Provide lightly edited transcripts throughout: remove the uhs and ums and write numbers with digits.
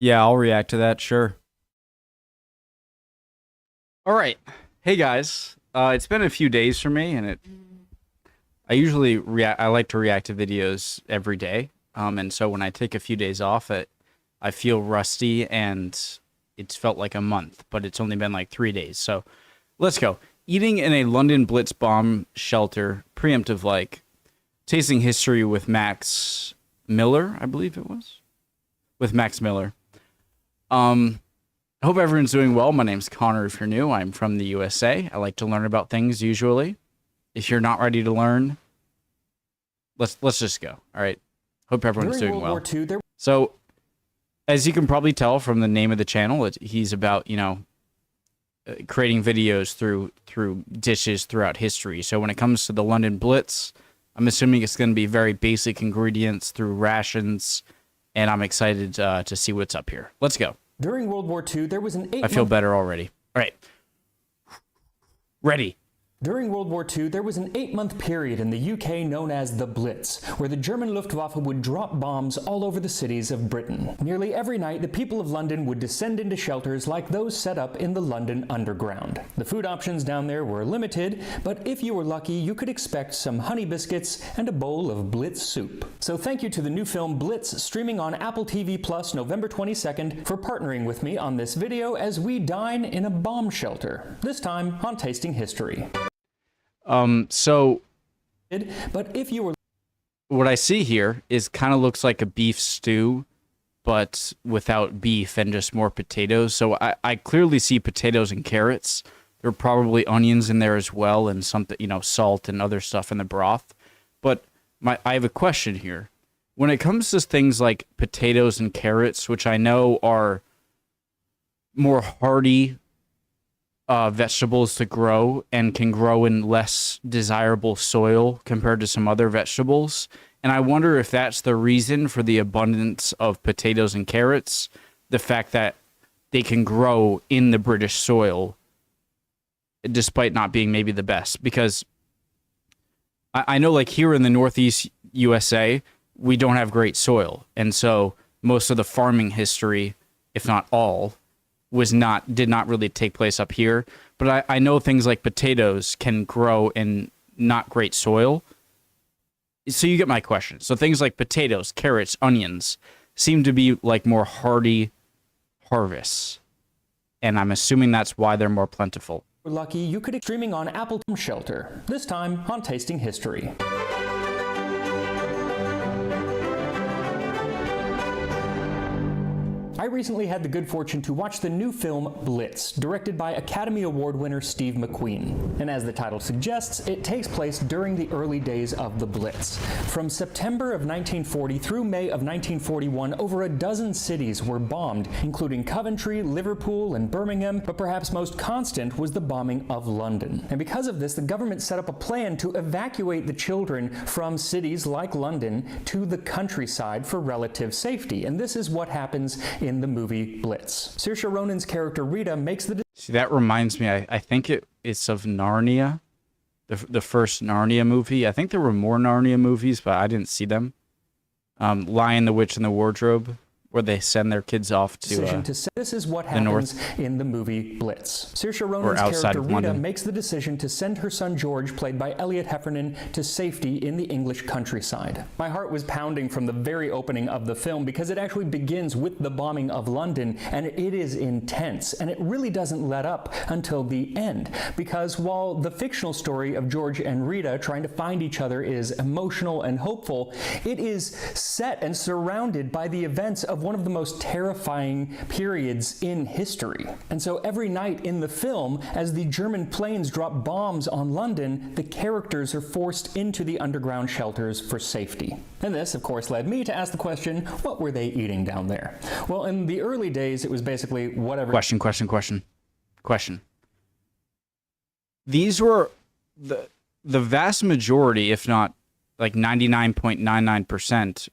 Yeah, I'll react to that, sure. All right. Hey guys. It's been a few days for me and I like to react to videos every day. And so when I take a few days off, I feel rusty and it's felt like a month, but it's only been like 3 days. So let's go. Eating in a London Blitz bomb shelter, preemptive like, tasting history with Max Miller, I believe it was. With Max Miller. I hope everyone's doing well. My name's Connor if you're new. I'm from the USA. I like to learn about things usually. If you're not ready to learn, let's just go. All right. Hope everyone's doing well. So, as you can probably tell from the name of the channel, he's about, creating videos through dishes throughout history. So when it comes to the London Blitz, I'm assuming it's going to be very basic ingredients through rations, and I'm excited to see what's up here. Let's go. During World War II, there was an I feel better already. All right. Ready. During World War II, there was an 8-month period in the UK known as the Blitz, where the German Luftwaffe would drop bombs all over the cities of Britain. Nearly every night, the people of London would descend into shelters like those set up in the London Underground. The food options down there were limited, but if you were lucky, you could expect some honey biscuits and a bowl of Blitz soup. So thank you to the new film Blitz, streaming on Apple TV Plus November 22nd, for partnering with me on this video as we dine in a bomb shelter, this time on Tasting History. So but if you were what I see here is kind of looks like a beef stew, but without beef and just more potatoes. So I clearly see potatoes and carrots. There are probably onions in there as well and something, salt and other stuff in the broth. But I have a question here. When it comes to things like potatoes and carrots, which I know are more hardy vegetables to grow and can grow in less desirable soil compared to some other vegetables. And I wonder if that's the reason for the abundance of potatoes and carrots, the fact that they can grow in the British soil despite not being maybe the best. Because I know like here in the Northeast USA, we don't have great soil. And so most of the farming history, if not all, did not really take place up here. But I know things like potatoes can grow in not great soil. So you get my question. So things like potatoes, carrots, onions seem to be like more hardy harvests. And I'm assuming that's why they're more plentiful. lucky, you could streaming on Apple Shelter, this time on Tasting History. I recently had the good fortune to watch the new film Blitz, directed by Academy Award winner Steve McQueen. And as the title suggests, it takes place during the early days of the Blitz. From September of 1940 through May of 1941, over a dozen cities were bombed, including Coventry, Liverpool, and Birmingham, but perhaps most constant was the bombing of London. And because of this, the government set up a plan to evacuate the children from cities like London to the countryside for relative safety. And this is what happens in the movie Blitz. Saoirse Ronan's character Rita makes the See, that reminds me, I think it's of Narnia, the first Narnia movie. I think there were more Narnia movies, but I didn't see them. Lion, the Witch, and the Wardrobe, where they send their kids off to this is what happens in the movie Blitz. Saoirse Ronan's character Rita makes the decision to send her son George, played by Elliot Heffernan, to safety in the English countryside. My heart was pounding from the very opening of the film because it actually begins with the bombing of London, and it is intense, and it really doesn't let up until the end, because while the fictional story of George and Rita trying to find each other is emotional and hopeful, it is set and surrounded by the events of one of the most terrifying periods in history. And so every night in the film, as the German planes drop bombs on London, the characters are forced into the underground shelters for safety. And this, of course, led me to ask the question, what were they eating down there? Well, in the early days, it was basically whatever... Question. These were the vast majority, if not like 99.99%,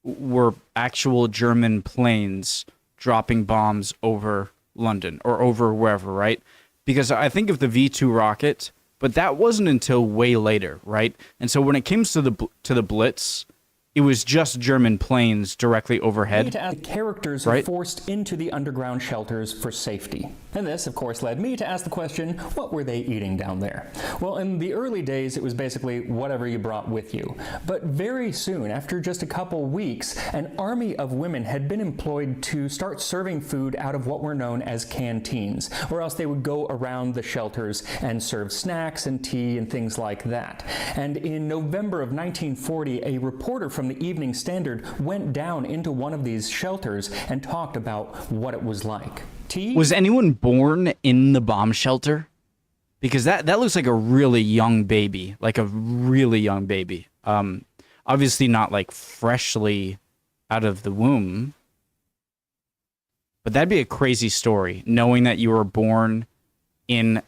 were actual German planes dropping bombs over London or over wherever, right? Because I think of the V-2 rocket, but that wasn't until way later, right? And so when it comes to the Blitz, it was just German planes directly overhead. The characters are forced into the underground shelters for safety. And this, of course, led me to ask the question, what were they eating down there? Well, in the early days, it was basically whatever you brought with you. But very soon, after just a couple weeks, an army of women had been employed to start serving food out of what were known as canteens, or else they would go around the shelters and serve snacks and tea and things like that. And in November of 1940, a reporter from the Evening Standard went down into one of these shelters and talked about what it was like. Was anyone born in the bomb shelter? Because that looks like a really young baby, like a really young baby. Obviously not like freshly out of the womb. But that'd be a crazy story, knowing that you were born in...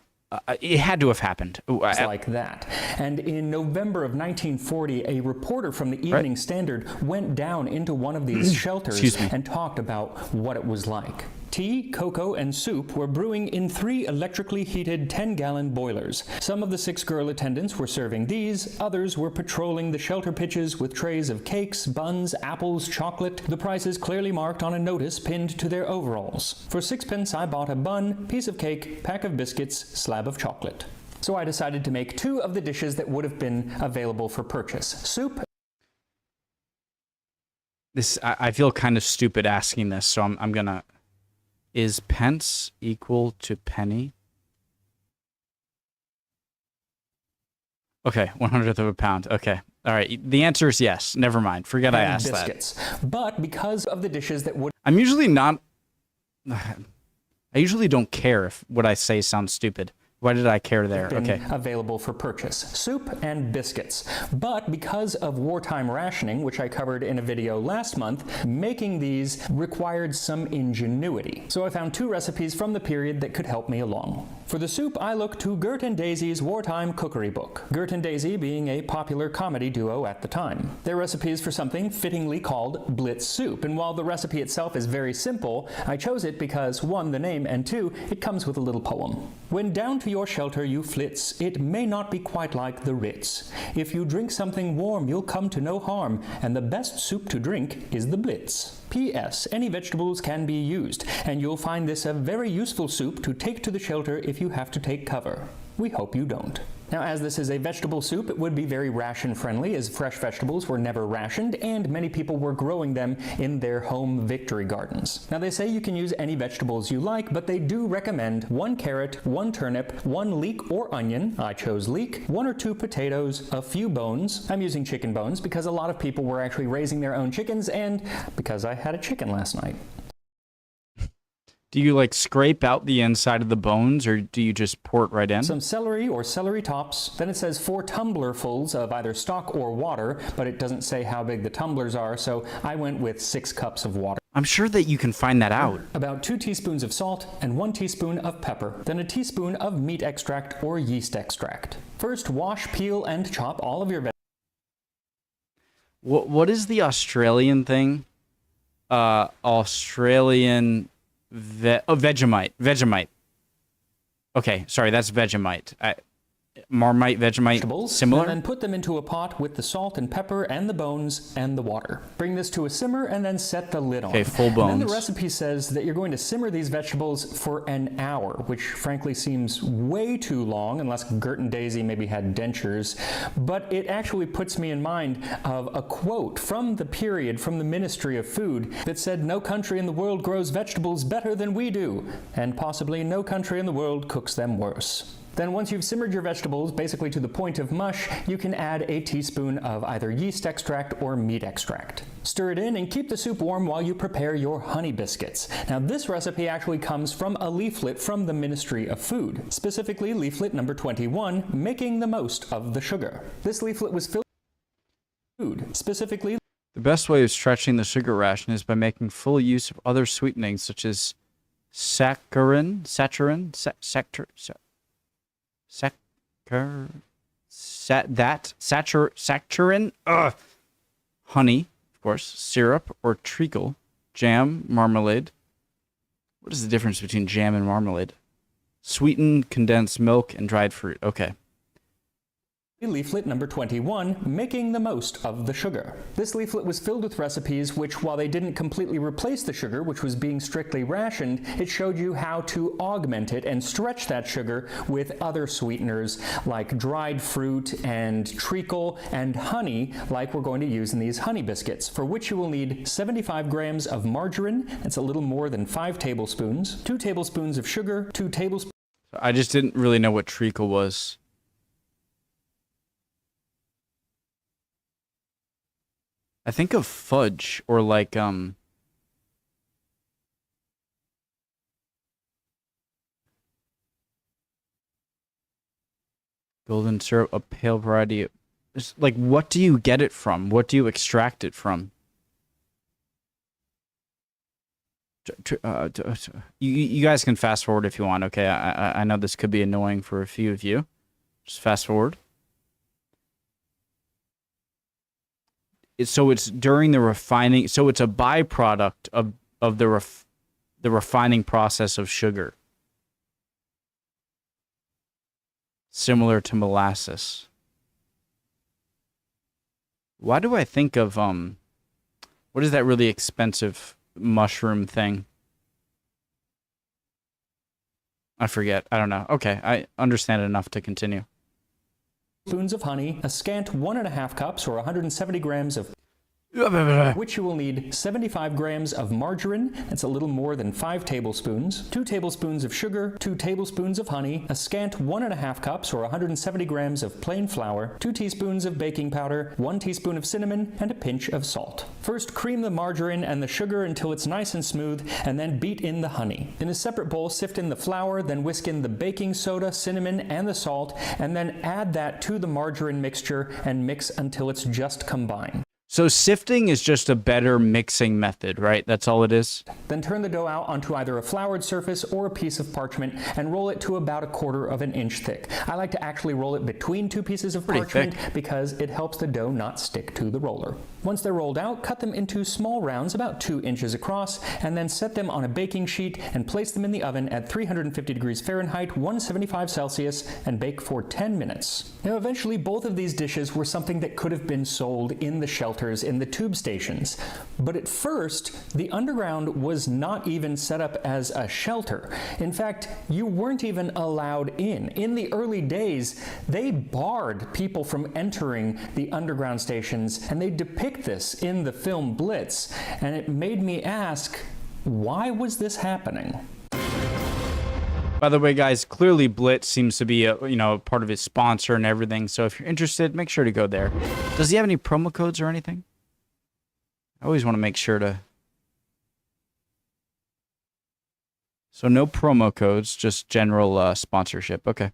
it had to have happened. Like that. And in November of 1940, a reporter from the Evening Standard went down into one of these shelters and talked about what it was like. Tea, cocoa, and soup were brewing in 3 electrically heated 10-gallon boilers. Some of the 6 girl attendants were serving these, others were patrolling the shelter pitches with trays of cakes, buns, apples, chocolate, the prices clearly marked on a notice pinned to their overalls. For 6pence, I bought a bun, piece of cake, pack of biscuits, slab of chocolate. So I decided to make 2 of the dishes that would have been available for purchase. Soup. I feel kind of stupid asking this, so I'm gonna... Is pence equal to penny? Okay, 1/100 of a pound. Okay. All right. The answer is yes. Never mind. Forget I asked biscuits. But because of the dishes that would... I'm usually not... I usually don't care if what I say sounds stupid. Why did I care there? Okay. Available for purchase. Soup and biscuits. But because of wartime rationing, which I covered in a video last month, making these required some ingenuity. So I found 2 recipes from the period that could help me along. For the soup, I looked to Gert and Daisy's wartime cookery book. Gert and Daisy being a popular comedy duo at the time. Their recipe is for something fittingly called Blitz soup, and while the recipe itself is very simple, I chose it because 1, the name, and 2, it comes with a little poem. When down to your shelter you flits, it may not be quite like the Ritz. If you drink something warm, you'll come to no harm, and the best soup to drink is the Blitz. P.S. Any vegetables can be used, and you'll find this a very useful soup to take to the shelter if you have to take cover. We hope you don't. Now, as this is a vegetable soup, it would be very ration-friendly, as fresh vegetables were never rationed, and many people were growing them in their home victory gardens. Now, they say you can use any vegetables you like, but they do recommend 1 carrot, 1 turnip, 1 leek or onion, I chose leek, 1 or 2 potatoes, a few bones. I'm using chicken bones because a lot of people were actually raising their own chickens, and because I had a chicken last night. Do you like scrape out the inside of the bones, or do you just pour it right in? Some celery or celery tops. Then it says 4 tumblerfuls of either stock or water, but it doesn't say how big the tumblers are, so I went with 6 cups of water. I'm sure that you can find that out. About 2 teaspoons of salt and 1 teaspoon of pepper. Then a teaspoon of meat extract or yeast extract. First, wash, peel, and chop all of your vegetables. What is the Australian thing? Australian... Vegemite. Okay, sorry, that's Vegemite. Marmite, Vegemite, similar? And then put them into a pot with the salt and pepper and the bones and the water. Bring this to a simmer and then set the lid on. Okay, full bones. And then the recipe says that you're going to simmer these vegetables for an hour, which frankly seems way too long, unless Gert and Daisy maybe had dentures. But it actually puts me in mind of a quote from the period from the Ministry of Food that said, "No country in the world grows vegetables better than we do, and possibly no country in the world cooks them worse." Then once you've simmered your vegetables basically to the point of mush, you can add a teaspoon of either yeast extract or meat extract. Stir it in and keep the soup warm while you prepare your honey biscuits. Now this recipe actually comes from a leaflet from the Ministry of Food, specifically leaflet number 21, Making the Most of the Sugar. This leaflet was filled with food, specifically... The best way of stretching the sugar ration is by making full use of other sweetenings such as saccharin, honey, of course, syrup or treacle, jam, marmalade. What is the difference between jam and marmalade? Sweetened condensed milk and dried fruit. Okay. Leaflet number 21, Making the Most of the Sugar. This leaflet was filled with recipes which, while they didn't completely replace the sugar, which was being strictly rationed, it showed you how to augment it and stretch that sugar with other sweeteners like dried fruit and treacle and honey, like we're going to use in these honey biscuits, for which you will need 75 grams of margarine, that's a little more than 5 tablespoons, 2 tablespoons of sugar, 2 tablespoons... I just didn't really know what treacle was. I think of fudge or like golden syrup, a pale variety of, like, what do you get it from? What do you extract it from? You guys can fast forward if you want, okay? I know this could be annoying for a few of you. Just fast forward. So it's during the refining, so it's a byproduct of the refining process of sugar. Similar to molasses. Why do I think of what is that really expensive mushroom thing? I forget. I don't know. Okay, I understand enough to continue. Spoons of honey, a scant 1.5 cups or 170 grams of which you will need 75 grams of margarine, that's a little more than 5 tablespoons, 2 tablespoons of sugar, 2 tablespoons of honey, a scant 1.5 cups or 170 grams of plain flour, 2 teaspoons of baking powder, 1 teaspoon of cinnamon, and a pinch of salt. First, cream the margarine and the sugar until it's nice and smooth, and then beat in the honey. In a separate bowl, sift in the flour, then whisk in the baking soda, cinnamon, and the salt, and then add that to the margarine mixture and mix until it's just combined. So sifting is just a better mixing method, right? That's all it is? Then turn the dough out onto either a floured surface or a piece of parchment and roll it to about 1/4 inch thick. I like to actually roll it between 2 pieces of parchment because it helps the dough not stick to the roller. Once they're rolled out, cut them into small rounds about 2 inches across, and then set them on a baking sheet and place them in the oven at 350 degrees Fahrenheit, 175 Celsius, and bake for 10 minutes. Now, eventually, both of these dishes were something that could have been sold in the shelters in the tube stations. But at first, the underground was not even set up as a shelter. In fact, you weren't even allowed in. In the early days, they barred people from entering the underground stations, and they depict this in the film Blitz. And it made me ask, why was this happening? By the way, guys, clearly Blitz seems to be a part of his sponsor and everything. So if you're interested, make sure to go there. Does he have any promo codes or anything? I always want to make sure to. So no promo codes, just general sponsorship. Okay.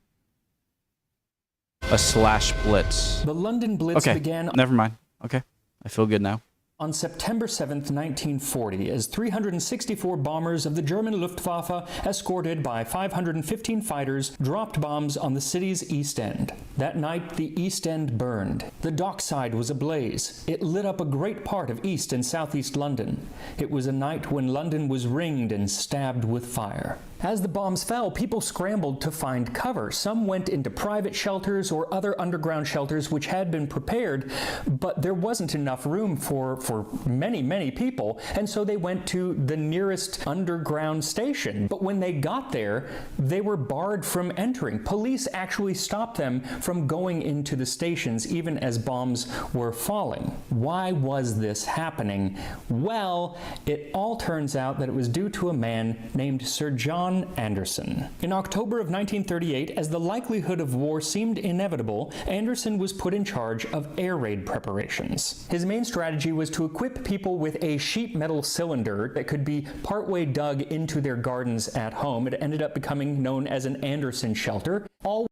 /Blitz. The London Blitz began. Never mind. Okay, I feel good now. On September 7th, 1940, as 364 bombers of the German Luftwaffe, escorted by 515 fighters, dropped bombs on the city's East End. That night, the East End burned. The dockside was ablaze. It lit up a great part of East and Southeast London. It was a night when London was ringed and stabbed with fire. As the bombs fell, people scrambled to find cover. Some went into private shelters or other underground shelters which had been prepared, but there wasn't enough room for many, many people, and so they went to the nearest underground station. But when they got there, they were barred from entering. Police actually stopped them from going into the stations even as bombs were falling. Why was this happening? Well, it all turns out that it was due to a man named Sir John Anderson. In October of 1938, as the likelihood of war seemed inevitable, Anderson was put in charge of air raid preparations. His main strategy was to equip people with a sheet metal cylinder that could be partway dug into their gardens at home. It ended up becoming known as an Anderson shelter. All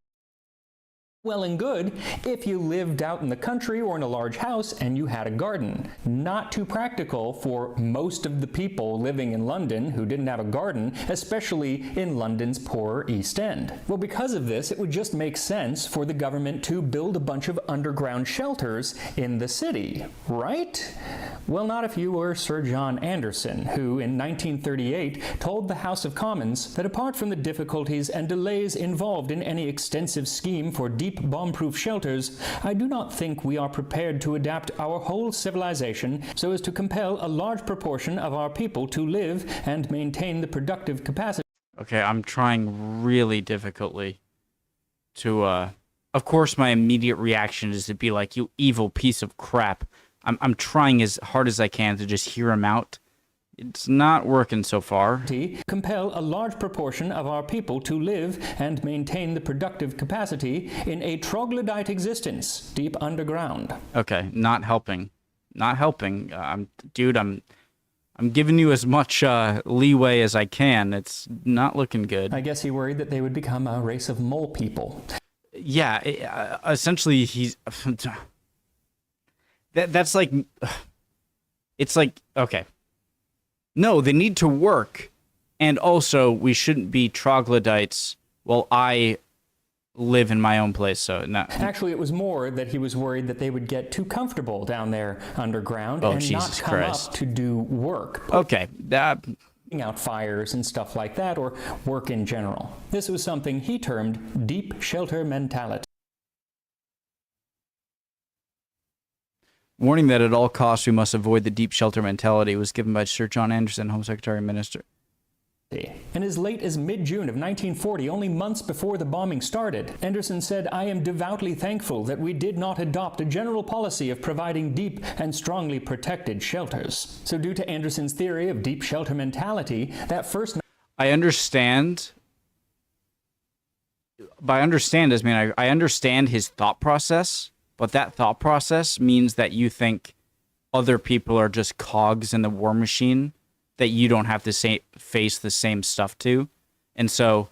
well and good if you lived out in the country or in a large house and you had a garden. Not too practical for most of the people living in London who didn't have a garden, especially in London's poorer East End. Well, because of this, it would just make sense for the government to build a bunch of underground shelters in the city, right? Well, not if you were Sir John Anderson, who in 1938 told the House of Commons that apart from the difficulties and delays involved in any extensive scheme for deep bomb-proof shelters, I do not think we are prepared to adapt our whole civilization so as to compel a large proportion of our people to live and maintain the productive capacity. Okay, I'm trying really difficultly to, of course my immediate reaction is to be like, you evil piece of crap. I'm trying as hard as I can to just hear him out. It's not working so far. Compel a large proportion of our people to live and maintain the productive capacity in a troglodyte existence deep underground. Okay, not helping. Not helping. Dude, I'm giving you as much leeway as I can. It's not looking good. I guess he worried that they would become a race of mole people. Yeah, essentially he's... That's like... It's like, okay. No, they need to work. And also, we shouldn't be troglodytes while I live in my own place, so no. Actually, it was more that he was worried that they would get too comfortable down there underground and Jesus not come Christ. up to do work. Okay, Out fires and stuff like that, or work in general. This was something he termed deep shelter mentality. Warning that at all costs we must avoid the deep shelter mentality was given by Sir John Anderson, Home Secretary and Minister. And as late as mid-June of 1940, only months before the bombing started, Anderson said, "I am devoutly thankful that we did not adopt a general policy of providing deep and strongly protected shelters." So due to Anderson's theory of deep shelter mentality, that first... I understand. By understand, I understand his thought process, but that thought process means that you think other people are just cogs in the war machine that you don't have to face the same stuff to. And so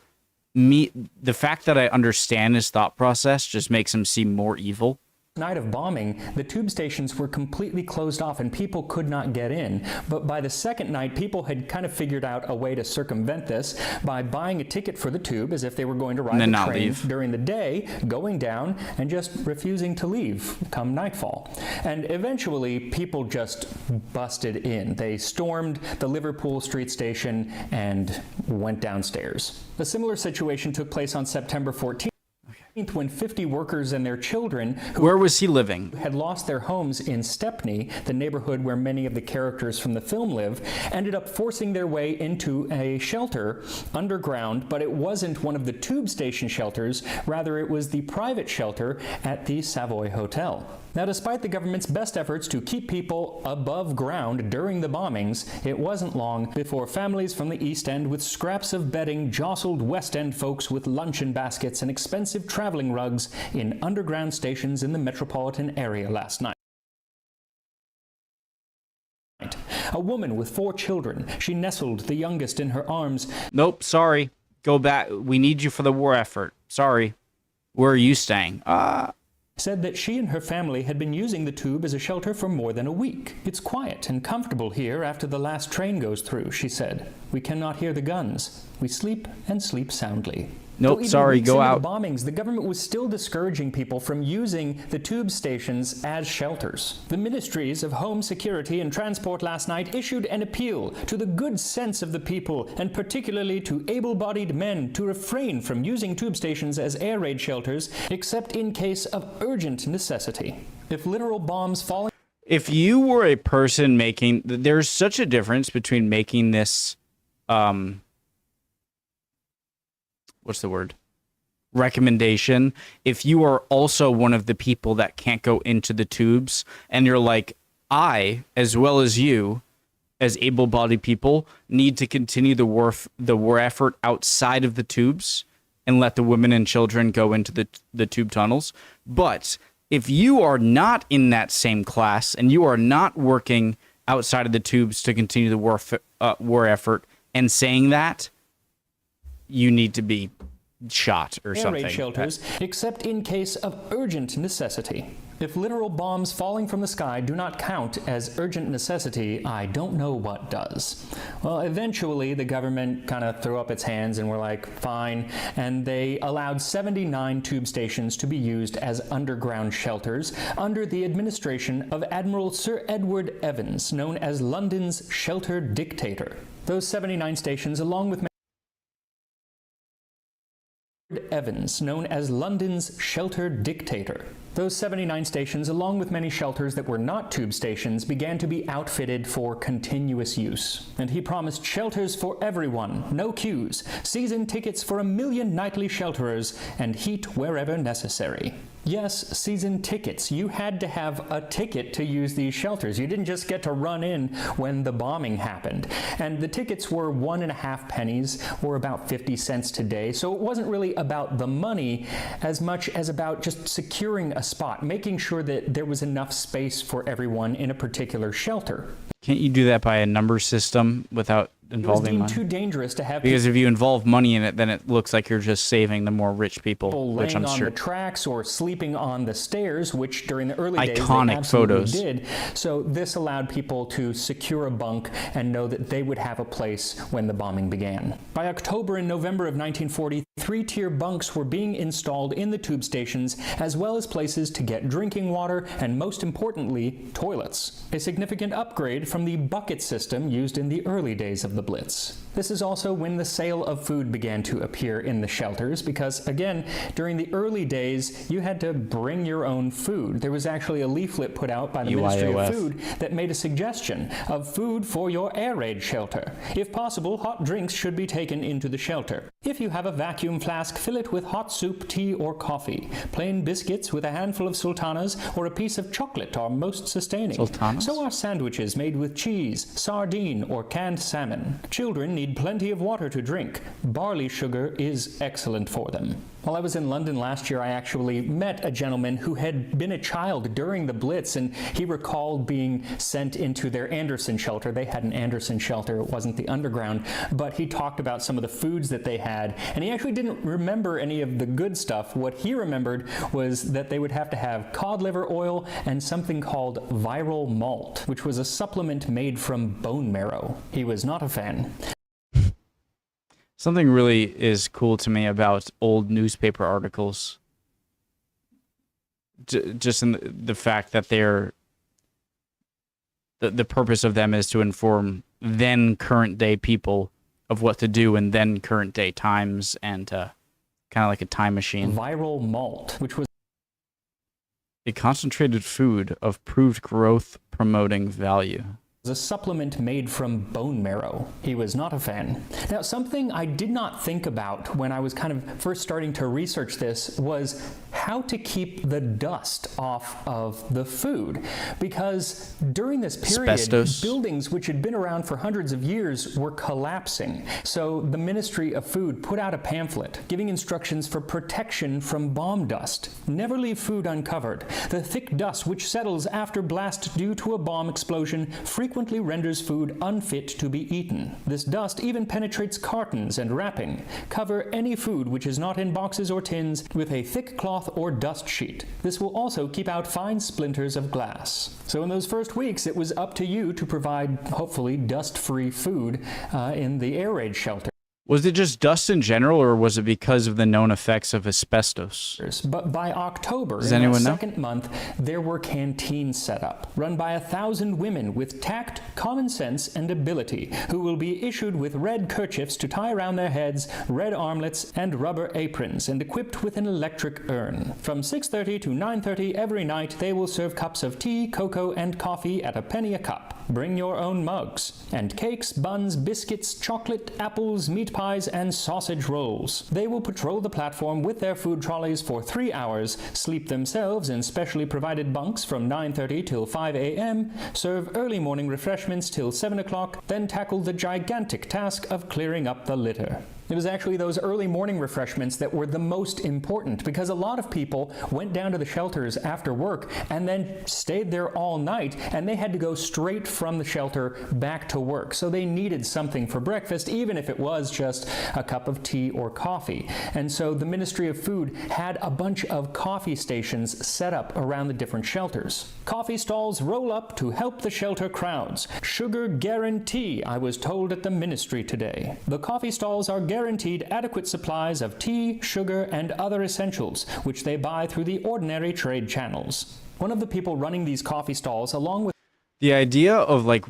the fact that I understand his thought process just makes him seem more evil. Night of bombing, the tube stations were completely closed off and people could not get in. But by the second night, people had kind of figured out a way to circumvent this by buying a ticket for the tube as if they were going to ride the train during the day, going down, and just refusing to leave come nightfall. And eventually, people just busted in. They stormed the Liverpool Street station and went downstairs. A similar situation took place on September 14th. When 50 workers and their children where was he living? Had lost their homes in Stepney, the neighborhood where many of the characters from the film live, ended up forcing their way into a shelter underground, but it wasn't one of the tube station shelters, rather it was the private shelter at the Savoy Hotel. Now, despite the government's best efforts to keep people above ground during the bombings, it wasn't long before families from the East End with scraps of bedding jostled West End folks with luncheon baskets and expensive traveling rugs in underground stations in the metropolitan area last night. A woman with 4 children, she nestled the youngest in her arms. Nope, sorry. Go back. We need you for the war effort. Sorry. Where are you staying? Said that she and her family had been using the tube as a shelter for more than a week. "It's quiet and comfortable here after the last train goes through," she said. "We cannot hear the guns. We sleep and sleep soundly." Nope, sorry, go out. The bombings, the government was still discouraging people from using the tube stations as shelters. The Ministries of Home Security and Transport last night issued an appeal to the good sense of the people, and particularly to able-bodied men, to refrain from using tube stations as air raid shelters, except in case of urgent necessity. If literal bombs falling... If you were a person making... There's such a difference between making this... what's the word? Recommendation. If you are also one of the people that can't go into the tubes, and you're like, I, as well as you, as able-bodied people, need to continue the war effort outside of the tubes and let the women and children go into the tube tunnels. But if you are not in that same class and you are not working outside of the tubes to continue the war effort and saying that, you need to be shot or something. Air raid shelters, except in case of urgent necessity. If literal bombs falling from the sky do not count as urgent necessity, I don't know what does. Well, eventually the government kind of threw up its hands and were like, fine, and they allowed 79 tube stations to be used as underground shelters under the administration of Admiral Sir Edward Evans, known as London's shelter dictator. Those 79 stations, along with Evans, known as London's shelter dictator. Those 79 stations, along with many shelters that were not tube stations, began to be outfitted for continuous use. And he promised shelters for everyone, no queues, season tickets for 1 million nightly shelterers, and heat wherever necessary. Yes, season tickets. You had to have a ticket to use these shelters. You didn't just get to run in when the bombing happened. And the tickets were 1.5 pennies, or about 50 cents today. So it wasn't really about the money as much as about just securing a spot, making sure that there was enough space for everyone in a particular shelter. Can't you do that by a number system without involving money? It was deemed too dangerous to have because if you involve money in it, then it looks like you're just saving the more rich people, which I'm laying sure. on the tracks or sleeping on the stairs, which during the early days Iconic they absolutely photos. did. So this allowed people to secure a bunk and know that they would have a place when the bombing began. By October and November of 1940, 3-tier bunks were being installed in the tube stations, as well as places to get drinking water and, most importantly, toilets. A significant upgrade from the bucket system used in the early days of the Blitz. This is also when the sale of food began to appear in the shelters because, again, during the early days, you had to bring your own food. There was actually a leaflet put out by the Ministry of Food that made a suggestion of food for your air raid shelter. If possible, hot drinks should be taken into the shelter. If you have a vacuum flask, fill it with hot soup, tea, or coffee. Plain biscuits with a handful of sultanas or a piece of chocolate are most sustaining. Sultanas? So are sandwiches made with cheese, sardine, or canned salmon. Children need plenty of water to drink. Barley sugar is excellent for them. While I was in London last year, I actually met a gentleman who had been a child during the Blitz, and he recalled being sent into their Anderson shelter. They had an Anderson shelter. It wasn't the underground, but he talked about some of the foods that they had, and he actually didn't remember any of the good stuff. What he remembered was that they would have to have cod liver oil and something called viral malt, which was a supplement made from bone marrow. He was not a fan. Something really is cool to me about old newspaper articles. Just in the fact that they're the purpose of them is to inform then current day people of what to do in then current day times, and kind of like a time machine. Viral malt, which was a concentrated food of proved growth promoting value. a supplement made from bone marrow. He was not a fan. Now, something I did not think about when I was kind of first starting to research this was how to keep the dust off of the food. Because during this period, Asbestos. buildings which had been around for hundreds of years were collapsing. So the Ministry of Food put out a pamphlet giving instructions for protection from bomb dust. Never leave food uncovered. The thick dust which settles after blast due to a bomb explosion frequently renders food unfit to be eaten. This dust even penetrates cartons and wrapping. Cover any food which is not in boxes or tins with a thick cloth or dust sheet. This will also keep out fine splinters of glass. So in those first weeks, it was up to you to provide, hopefully, dust-free food in the air raid shelter. Was it just dust in general, or was it because of the known effects of asbestos? But by October, Does in anyone the know? second month, there were canteens set up, run by 1,000 women with tact, common sense, and ability, who will be issued with red kerchiefs to tie around their heads, red armlets, and rubber aprons, and equipped with an electric urn. From 6:30 to 9:30 every night, they will serve cups of tea, cocoa, and coffee at a penny a cup. Bring your own mugs, and cakes, buns, biscuits, chocolate, apples, meat pies, and sausage rolls. They will patrol the platform with their food trolleys for 3 hours, sleep themselves in specially provided bunks from 9:30 till 5 a.m., serve early morning refreshments till 7 o'clock, then tackle the gigantic task of clearing up the litter. It was actually those early morning refreshments that were the most important, because a lot of people went down to the shelters after work and then stayed there all night, and they had to go straight from the shelter back to work. So they needed something for breakfast, even if it was just a cup of tea or coffee. And so the Ministry of Food had a bunch of coffee stations set up around the different shelters. Coffee stalls roll up to help the shelter crowds. Sugar guarantee, I was told at the ministry today. The coffee stalls are guaranteed adequate supplies of tea, sugar, and other essentials, which they buy through the ordinary trade channels. One of the people running these coffee stalls, along with The idea of like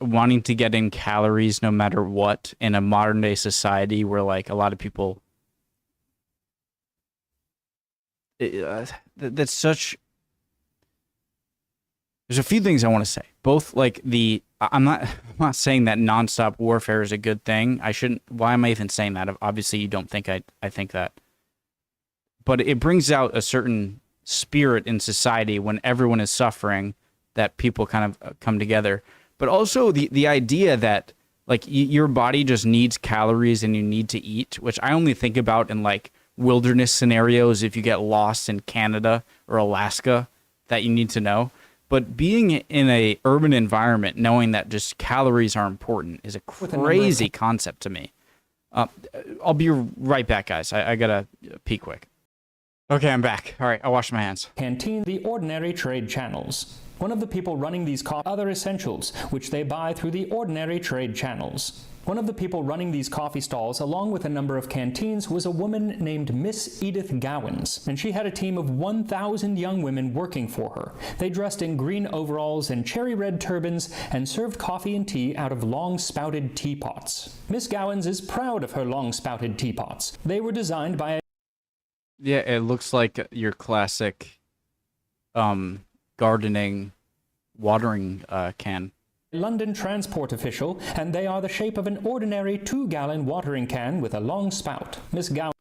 wanting to get in calories no matter what in a modern day society where like a lot of people That's such. There's a few things I want to say. Both like I'm not saying that nonstop warfare is a good thing. I shouldn't. Why am I even saying that? Obviously, you don't think I think that. But it brings out a certain spirit in society when everyone is suffering, that people kind of come together. But also the idea that like your body just needs calories and you need to eat, which I only think about in like wilderness scenarios if you get lost in Canada or Alaska, that you need to know. But being in a urban environment, knowing that just calories are important is a crazy concept to me. I'll be right back, guys. I gotta pee quick. Okay, I'm back. All right, I'll wash my hands. Canteen, the ordinary trade channels. One of the people running these other essentials, which they buy through the ordinary trade channels. One of the people running these coffee stalls, along with a number of canteens, was a woman named Miss Edith Gowans, and she had a team of 1,000 young women working for her. They dressed in green overalls and cherry red turbans and served coffee and tea out of long-spouted teapots. Miss Gowans is proud of her long-spouted teapots. They were designed by a... Yeah, it looks like your classic gardening watering can. London transport official, and they are the shape of an ordinary 2-gallon watering can with a long spout. Miss Gowans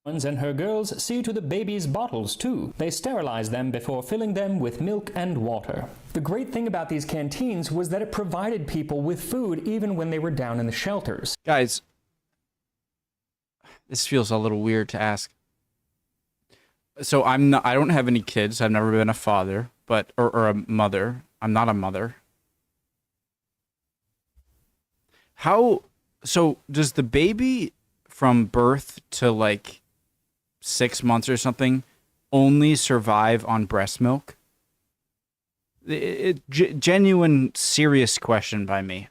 and her girls see to the babies' bottles, too. They sterilize them before filling them with milk and water. The great thing about these canteens was that it provided people with food even when they were down in the shelters. Guys, this feels a little weird to ask. So I don't have any kids. I've never been a father, or a mother. I'm not a mother. So does the baby from birth to like 6 months or something only survive on breast milk? Genuine, serious question by me.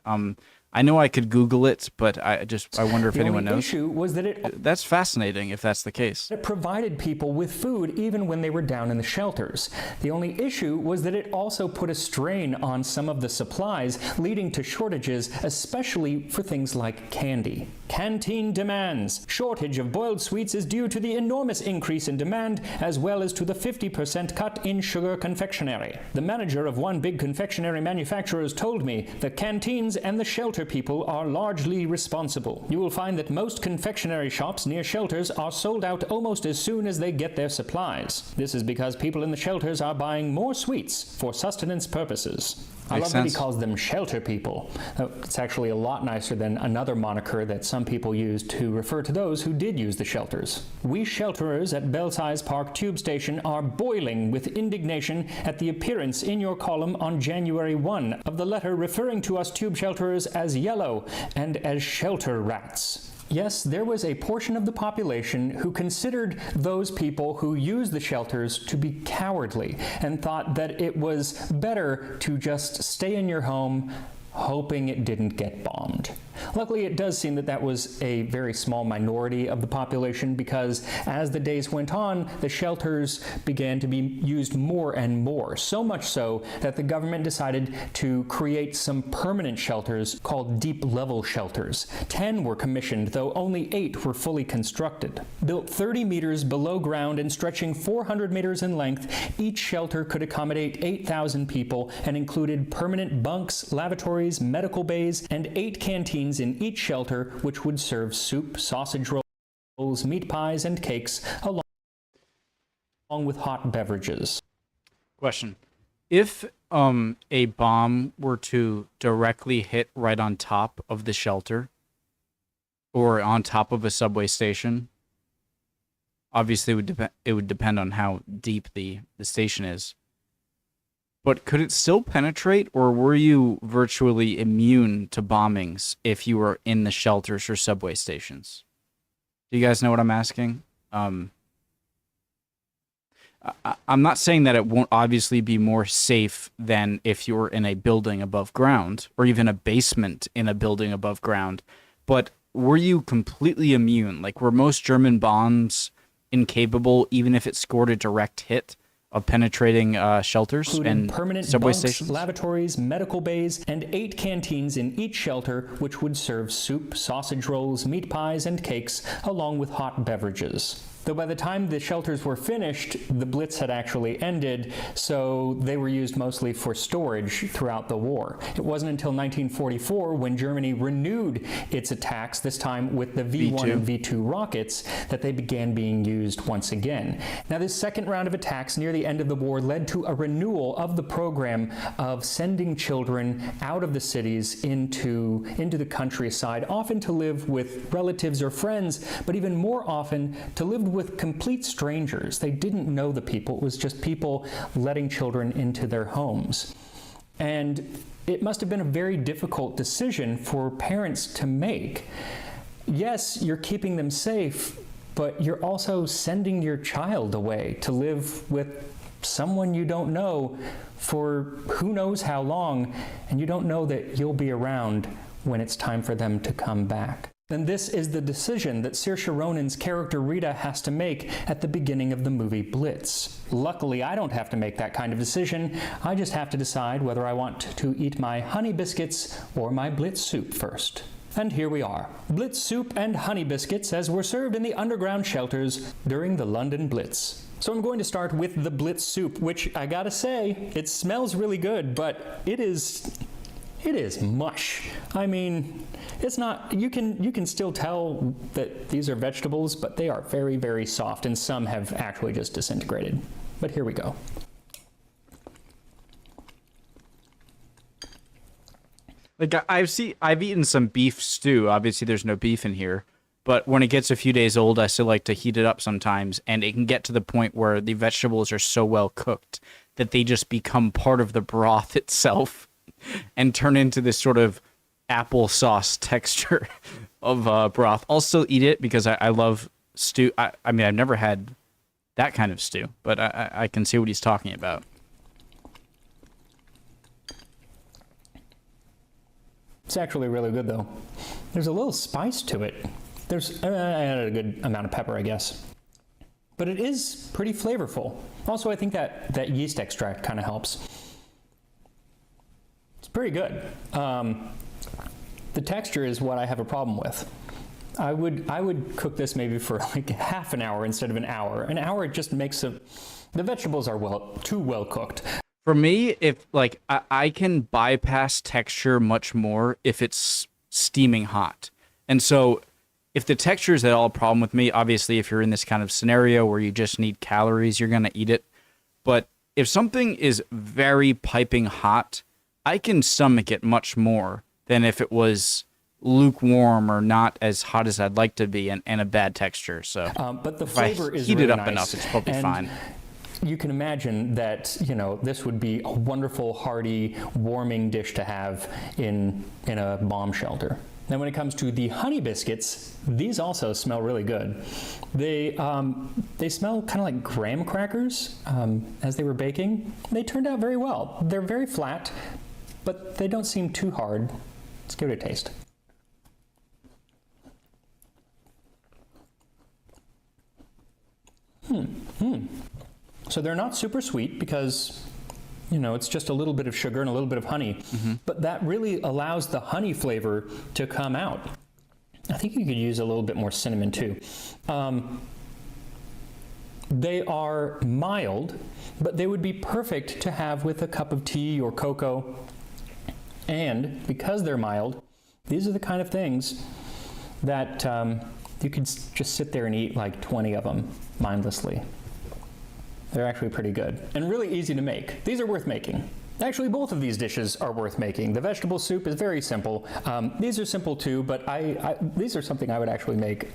I know I could Google it, but I wonder if anyone knows. The issue was that that's fascinating if that's the case. It provided people with food even when they were down in the shelters. The only issue was that it also put a strain on some of the supplies, leading to shortages, especially for things like candy. Canteen demands. Shortage of boiled sweets is due to the enormous increase in demand, as well as to the 50% cut in sugar confectionery. The manager of one big confectionery manufacturer told me the canteens and the shelter people are largely responsible. You will find that most confectionery shops near shelters are sold out almost as soon as they get their supplies. This is because people in the shelters are buying more sweets for sustenance purposes. I love that he calls them shelter people. It's actually a lot nicer than another moniker that some people use to refer to those who did use the shelters. We shelterers at Belsize Park Tube Station are boiling with indignation at the appearance in your column on January 1 of the letter referring to us tube shelterers as yellow and as shelter rats. Yes, there was a portion of the population who considered those people who used the shelters to be cowardly and thought that it was better to just stay in your home hoping it didn't get bombed. Luckily, it does seem that that was a very small minority of the population, because as the days went on, the shelters began to be used more and more, so much so that the government decided to create some permanent shelters called deep-level shelters. 10 were commissioned, though only 8 were fully constructed. Built 30 meters below ground and stretching 400 meters in length, each shelter could accommodate 8,000 people and included permanent bunks, lavatories, medical bays, and 8 canteens in each shelter, which would serve soup, sausage rolls, meat pies, and cakes, along with hot beverages. Question. If a bomb were to directly hit right on top of the shelter or on top of a subway station, obviously it would depend on how deep the station is. But could it still penetrate, or were you virtually immune to bombings if you were in the shelters or subway stations? Do you guys know what I'm asking? I'm not saying that it won't obviously be more safe than if you were in a building above ground, or even a basement in a building above ground, but were you completely immune? Like, were most German bombs incapable, even if it scored a direct hit, of penetrating shelters and permanent subway bunks, stations? Lavatories, medical bays, and 8 canteens in each shelter, which would serve soup, sausage rolls, meat pies, and cakes, along with hot beverages. though by the time the shelters were finished, the Blitz had actually ended, so they were used mostly for storage throughout the war. It wasn't until 1944, when Germany renewed its attacks, this time with the V-1 and V-2 rockets, that they began being used once again. Now, this second round of attacks near the end of the war led to a renewal of the program of sending children out of the cities into the countryside, often to live with relatives or friends, but even more often to live with complete strangers. They didn't know the people. It was just people letting children into their homes. And it must have been a very difficult decision for parents to make. Yes, you're keeping them safe, but you're also sending your child away to live with someone you don't know for who knows how long, and you don't know that you'll be around when it's time for them to come back. And this is the decision that Saoirse Ronan's character Rita has to make at the beginning of the movie Blitz. Luckily, I don't have to make that kind of decision. I just have to decide whether I want to eat my honey biscuits or my Blitz soup first. And here we are. Blitz soup and honey biscuits as were served in the underground shelters during the London Blitz. So I'm going to start with the Blitz soup, which I gotta say, it smells really good, but it is mush. I mean, it's not, you can still tell that these are vegetables, but they are very, very soft, and some have actually just disintegrated. But here we go. Like, I've eaten some beef stew. Obviously, there's no beef in here. But when it gets a few days old, I still like to heat it up sometimes. And it can get to the point where the vegetables are so well cooked that they just become part of the broth itself and turn into this sort of applesauce texture of broth. I'll still eat it because I love stew. I mean, I've never had that kind of stew, but I can see what he's talking about. It's actually really good, though. There's a little spice to it. I added a good amount of pepper, I guess. But it is pretty flavorful. Also, I think that yeast extract kind of helps. It's pretty good. The texture is what I have a problem with. I would cook this maybe for like half an hour instead of an hour. An hour, it just makes the vegetables are too well cooked. For me, if like I can bypass texture much more if it's steaming hot. And so if the texture is at all a problem with me, obviously if you're in this kind of scenario where you just need calories, you're going to eat it. But if something is very piping hot, I can stomach it much more than if it was lukewarm or not as hot as I'd like to be and a bad texture. So but the flavor is heat really it up nice. enough, it's probably fine. You can imagine that, you know, this would be a wonderful, hearty, warming dish to have in a bomb shelter. Now, when it comes to the honey biscuits, these also smell really good. They smell kind of like graham crackers as they were baking. They turned out very well. They're very flat, but they don't seem too hard. Let's give it a taste. So they're not super sweet because, you know, it's just a little bit of sugar and a little bit of honey. Mm-hmm. But that really allows the honey flavor to come out. I think you could use a little bit more cinnamon too. They are mild, but they would be perfect to have with a cup of tea or cocoa. And because they're mild, these are the kind of things that you could just sit there and eat like 20 of them mindlessly. They're actually pretty good and really easy to make. These are worth making. Actually, both of these dishes are worth making. The vegetable soup is very simple. These are simple too, but these are something I would actually make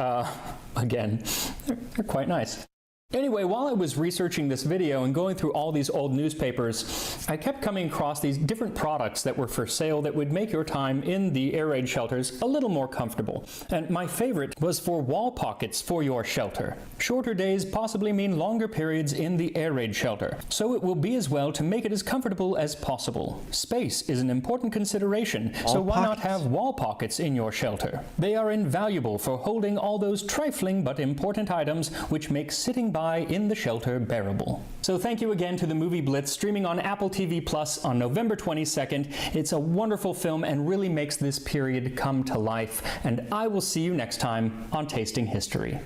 again. They're quite nice. Anyway, while I was researching this video and going through all these old newspapers, I kept coming across these different products that were for sale that would make your time in the air raid shelters a little more comfortable. And my favorite was for wall pockets for your shelter. Shorter days possibly mean longer periods in the air raid shelter, so it will be as well to make it as comfortable as possible. Space is an important consideration, so why not have wall pockets in your shelter? They are invaluable for holding all those trifling but important items which make sitting by in the shelter bearable. So thank you again to the movie Blitz, streaming on Apple TV Plus on November 22nd. It's a wonderful film and really makes this period come to life. And I will see you next time on Tasting History.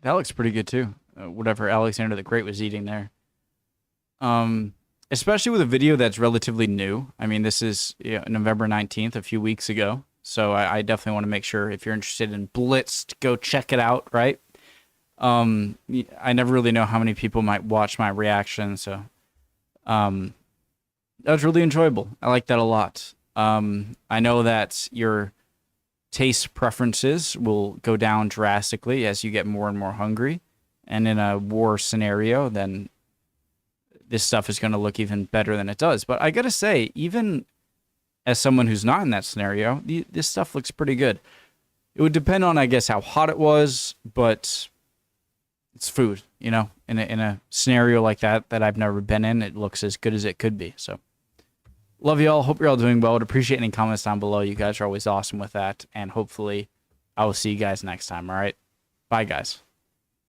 That looks pretty good too. Whatever Alexander the Great was eating there. Especially with a video that's relatively new. I mean, this is November 19th, a few weeks ago. So I definitely want to make sure if you're interested in Blitz, to go check it out, right? I never really know how many people might watch my reaction, so that was really enjoyable. I like that a lot. I know that your taste preferences will go down drastically as you get more and more hungry. And in a war scenario, then this stuff is going to look even better than it does. But I got to say, even as someone who's not in that scenario, this stuff looks pretty good. It would depend on, I guess, how hot it was, but it's food, in a scenario like that I've never been in, it looks as good as it could be. So love you all. Hope you're all doing well. I'd appreciate any comments down below. You guys are always awesome with that. And hopefully I will see you guys next time. All right. Bye, guys.